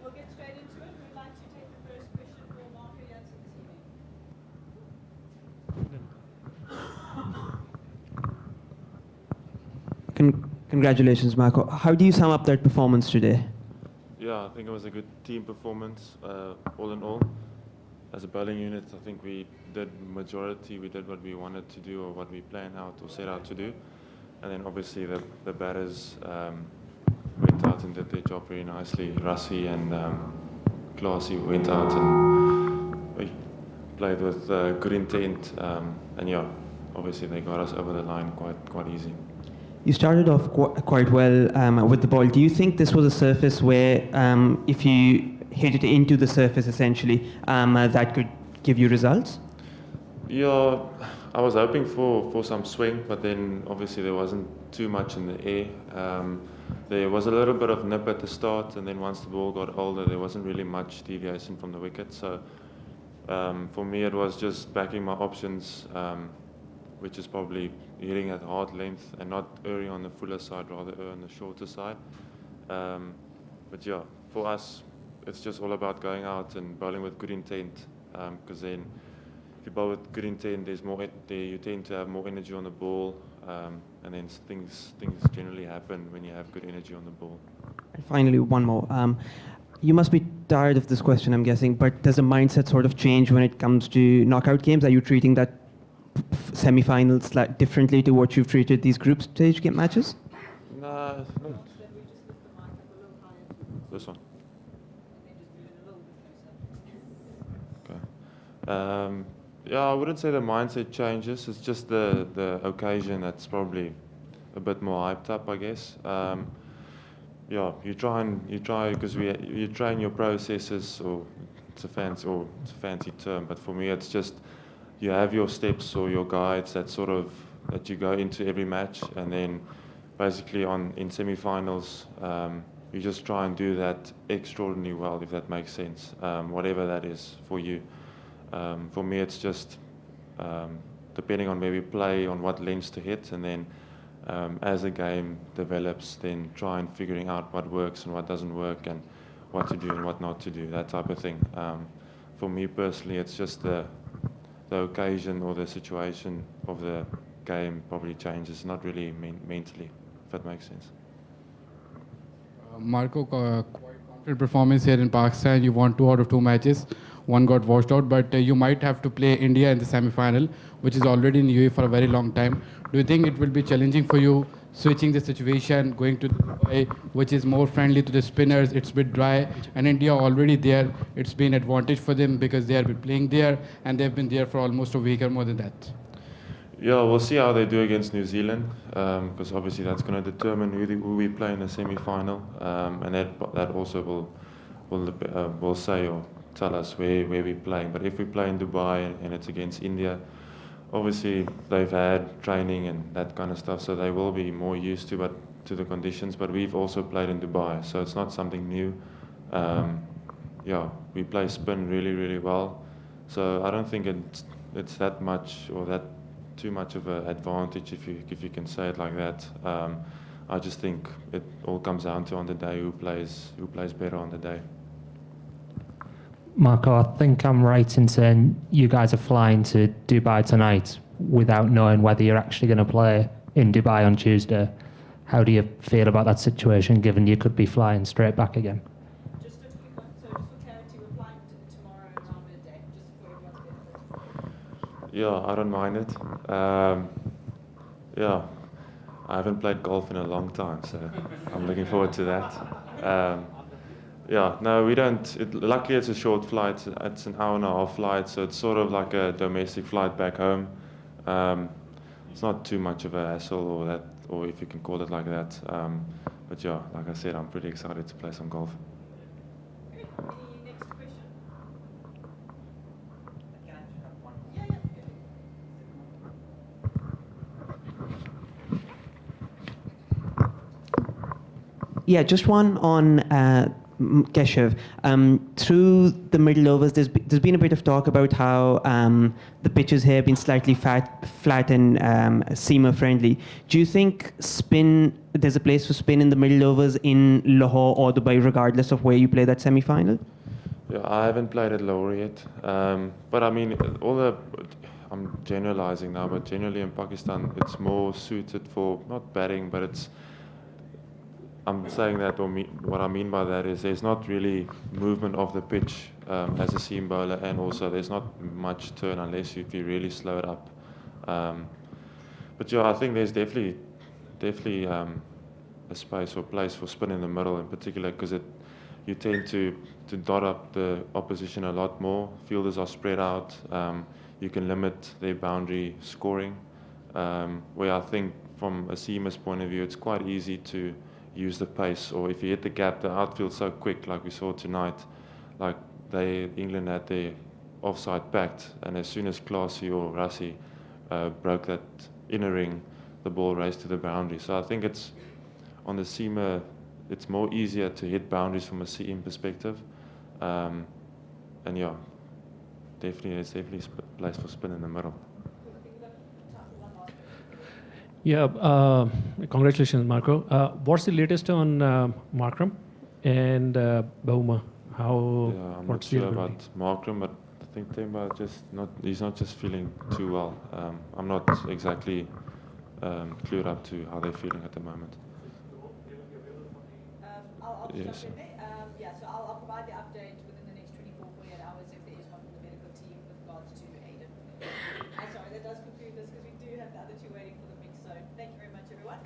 We'll get straight into it. We'd like to take the first question for Marco Jansen this evening. Congratulations, Marco. How do you sum up that performance today? Yeah, I think it was a good team performance, all in all. As a bowling unit, I think we did what we wanted to do or what we planned out or set out to do. And then obviously the batters went out and did their job very nicely. Russey and Classy went out and we played with good intent. And yeah, obviously they got us over the line quite easy. You started off quite well with the ball. Do you think this was a surface where if you hit it into the surface essentially, that could give you results? Yeah, I was hoping for some swing, but then obviously there wasn't too much in the air. There was a little bit of nip at the start, and then once the ball got older, there wasn't really much deviation from the wicket. So for me, it was just backing my options, which is probably hitting at hard length and not erring on the fuller side, rather err on the shorter side. But yeah, for us, it's just all about going out and bowling with good intent, because then if you bowl with good intent, you tend to have more energy on the ball, and then things generally happen when you have good energy on the ball. And finally, one more. You must be tired of this question, I'm guessing, but does the mindset sort of change when it comes to knockout games? Are you treating that semi-finals differently to what you've treated these group stage game matches? No. This one. Okay. Yeah, I wouldn't say the mindset changes. It's just the occasion that's probably a bit more hyped up, I guess. Yeah, you try because you train your processes, or it's a fancy term, but for me it's just you have your steps or your guides that you go into every match, and then basically in semi-finals you just try and do that extraordinarily well, if that makes sense, whatever that is for you. For me, it's just depending on where we play, on what lengths to hit, and then as the game develops, then try and figuring out what works and what doesn't work, and what to do and what not to do, that type of thing. For me personally, it's just the occasion or the situation of the game probably changes, not really mentally, if that makes sense. Marco, quite confident performance here in Pakistan. You won 2 out of 2 matches. One got washed out, but you might have to play India in the semi-final, which is already in UAE for a very long time. Do you think it will be challenging for you switching the situation, going to Dubai, which is more friendly to the spinners? It's a bit dry, and India already there. It's been advantage for them because they have been playing there, and they've been there for almost a week or more than that. Yeah, we'll see how they do against New Zealand, because obviously that's going to determine who we play in the semi-final, and that also will say or tell us where we're playing. But if we play in Dubai and it's against India, obviously they've had training and that kind of stuff, so they will be more used to the conditions. But we've also played in Dubai, so it's not something new. Yeah, we play spin really, really well, so I don't think it's that much or that too much of an advantage, if you can say it like that. I just think it all comes down to on the day who plays better on the day. Marco, I think I'm right in saying you guys are flying to Dubai tonight without knowing whether you're actually going to play in Dubai on Tuesday. How do you feel about that situation, given you could be flying straight back again? Just a quick one. So just for clarity, we're flying tomorrow around midday, just for everyone's benefit. Yeah, I don't mind it. Yeah, I haven't played golf in a long time, so I'm looking forward to that. Yeah, no, we don't. Luckily, it's a short flight. It's an hour and a half flight, so it's sort of like a domestic flight back home. It's not too much of a hassle, or if you can call it like that. But yeah, like I said, I'm pretty excited to play some golf. Good. The next question. Can I just have one? Yeah, just one on Keshav. Through the middle overs, there's been a bit of talk about how the pitches here have been slightly flat and seamer friendly. Do you think there's a place for spin in the middle overs in Lahore or Dubai, regardless of where you play that semi-final? Yeah, I haven't played at Lahore yet, but I mean, I'm generalizing now, but generally in Pakistan, it's more suited for not batting, but I'm saying that, what I mean by that is there's not really movement of the pitch as a seam bowler, and also there's not much turn unless if you really slow it up. But yeah, I think there's definitely a space or place for spin in the middle in particular, because you tend to dot up the opposition a lot more. Fielders are spread out. You can limit their boundary scoring. Where I think from a seamer's point of view, it's quite easy to use the pace, or if you hit the gap, the outfield's so quick, like we saw tonight. Like England had their offside packed, and as soon as Classy or Russey broke that inner ring, the ball raced to the boundary. So I think it's on the seamer, it's more easier to hit boundaries from a seam perspective, and yeah, there's definitely place for spin in the middle. Yeah, congratulations, Marco. What's the latest on Markram and Bauma? I'm not sure about Markram, but I think Temba he's not just feeling too well. I'm not exactly clued up to how they're feeling at the moment. I'll Yes. jump in there. So I'll provide the update within the next 24, 48 hours if there is one from the medical team with regards to Aiden. Sorry, that does conclude this because we do have the other two waiting for the mix. So thank you very much, everyone.